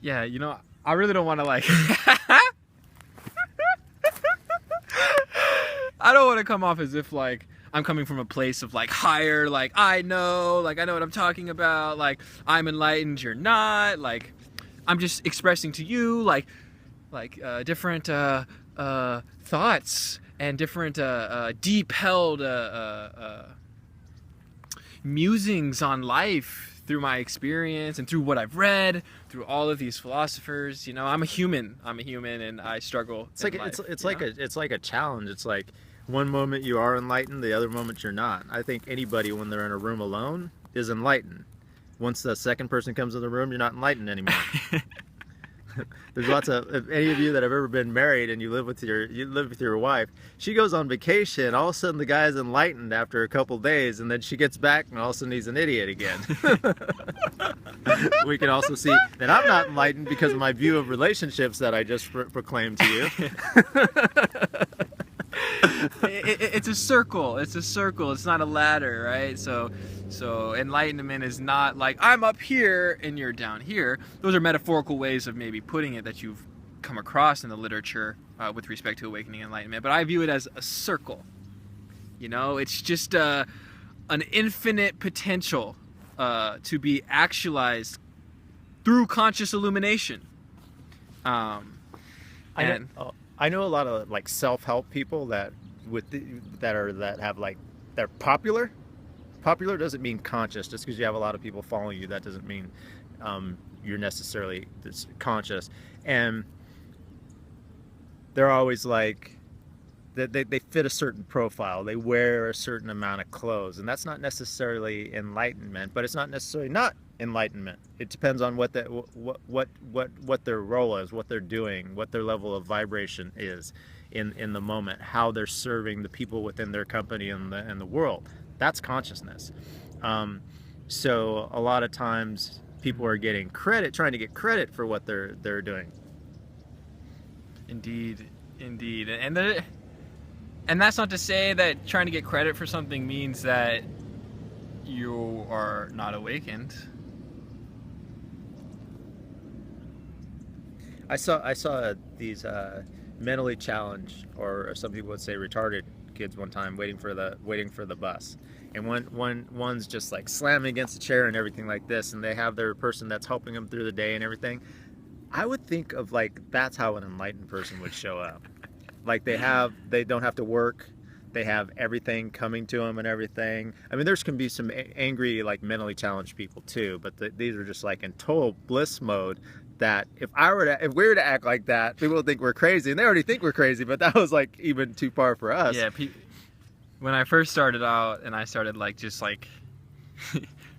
Yeah, you know, I really don't want to like I don't want to come off as if like I'm coming from a place of like higher, like I know what I'm talking about, like I'm enlightened, you're not, like I'm just expressing to you like different thoughts and different deep held musings on life through my experience and through what I've read, through all of these philosophers. You know, I'm a human and I struggle. It's like it's like a challenge. It's like one moment you are enlightened, the other moment you're not. I think anybody when they're in a room alone is enlightened. Once the second person comes in the room, you're not enlightened anymore. There's lots of, if any of you that have ever been married and you live with your wife, she goes on vacation, all of a sudden the guy's enlightened after a couple days, and then she gets back and all of a sudden he's an idiot again. We can also see that I'm not enlightened because of my view of relationships that I just proclaimed to you. It's a circle. It's not a ladder, right? So enlightenment is not like I'm up here and you're down here. Those are metaphorical ways of maybe putting it that you've come across in the literature with respect to awakening enlightenment. But I view it as a circle. You know, it's just an infinite potential to be actualized through conscious illumination. I know a lot of like self-help people that they're popular. Popular doesn't mean conscious. Just because you have a lot of people following you, that doesn't mean you're necessarily conscious. And they're always like they fit a certain profile. They wear a certain amount of clothes, and that's not necessarily enlightenment. But it's not necessarily not enlightenment. It depends on what their role is, what they're doing, what their level of vibration is in the moment, how they're serving the people within their company and the world. That's consciousness. So a lot of times people are getting credit, trying to get credit for what they're doing. Indeed, and that's not to say that trying to get credit for something means that you are not awakened. I saw these mentally challenged, or some people would say retarded kids one time waiting for the bus, and one's just like slamming against the chair and everything like this, and they have their person that's helping them through the day and everything. I would think of like that's how an enlightened person would show up. Like they don't have to work, they have everything coming to them and everything. I mean, there's can be some angry like mentally challenged people too, but these are just like in total bliss mode. That if we were to act like that, people would think we're crazy, and they already think we're crazy. But that was like even too far for us. Yeah. When I first started out, and I started like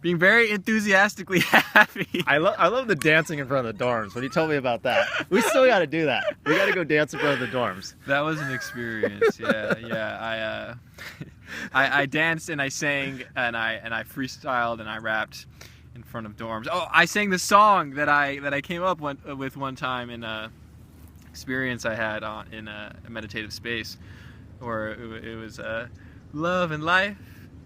being very enthusiastically happy. I love the dancing in front of the dorms. When you told me about that, we still got to do that. We got to go dance in front of the dorms. That was an experience. Yeah. I danced and I sang and I freestyled and I rapped in front of dorms. Oh, I sang the song that I came up with one time in a experience I had in a meditative space, where it was love and life,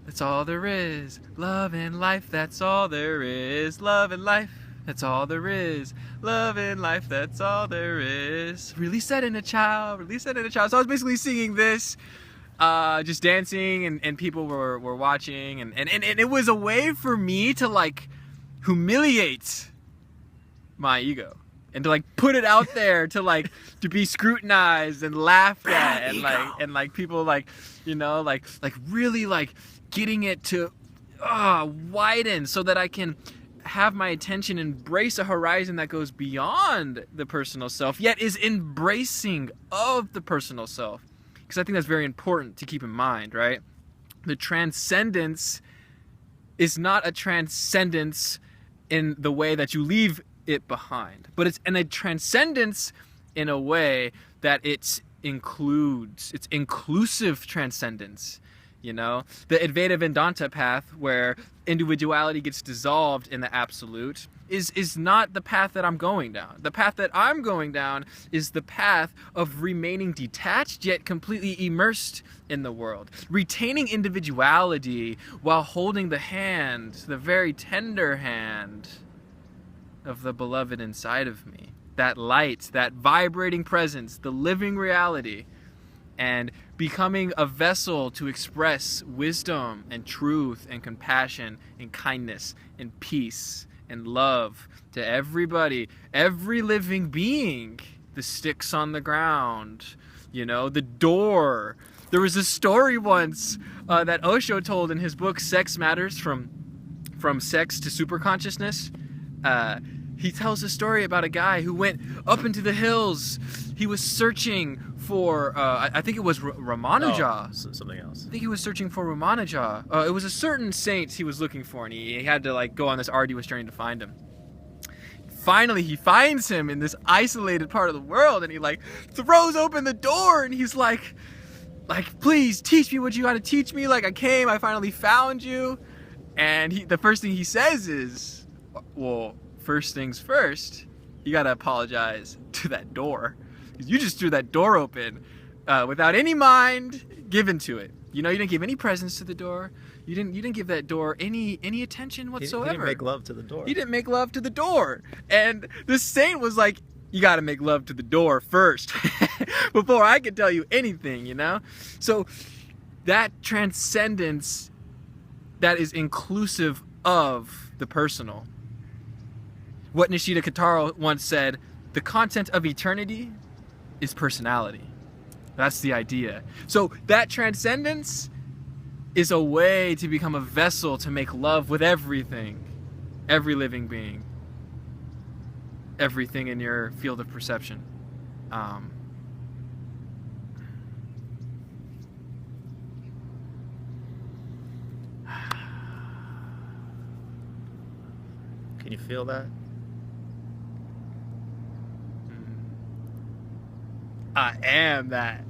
that's all there is. Love and life, that's all there is. Love and life, that's all there is. Love and life, that's all there is. Release that inner child. Release that inner child. So I was basically singing this. Just dancing and people were watching and it was a way for me to like humiliate my ego and to like put it out there to be scrutinized and laughed at and like people like, you know, like really like getting it to widen so that I can have my attention embrace a horizon that goes beyond the personal self, yet is embracing of the personal self. Because I think that's very important to keep in mind, right? The transcendence is not a transcendence in the way that you leave it behind, but it's in a transcendence in a way that it's inclusive transcendence. You know, the Advaita Vedanta path, where individuality gets dissolved in the absolute, is not the path that I'm going down. The path that I'm going down is the path of remaining detached yet completely immersed in the world, retaining individuality while holding the hand, the very tender hand of the beloved inside of me. That light, that vibrating presence, the living reality, and becoming a vessel to express wisdom and truth and compassion and kindness and peace and love to everybody, every living being. The sticks on the ground, the door. There was a story once that Osho told in his book, Sex Matters, From Sex to Superconsciousness. He tells a story about a guy who went up into the hills. He was searching for, I think it was Ramanuja. Oh, something else. I think he was searching for Ramanuja. It was a certain saint he was looking for, and he had to go on this arduous journey to find him. Finally, he finds him in this isolated part of the world, and he throws open the door, and he's like, please teach me what you got to teach me. I finally found you. And the first thing he says is, well, first things first, you got to apologize to that door. You just threw that door open without any mind given to it. You didn't give any presence to the door. You didn't give that door any attention whatsoever. He didn't make love to the door. He didn't make love to the door. And the saint was like, you got to make love to the door first before I can tell you anything, So that transcendence that is inclusive of the personal. What Nishida Kataro once said, the content of eternity is personality. That's the idea. So that transcendence is a way to become a vessel to make love with everything, every living being, everything in your field of perception. Can you feel that? I am that.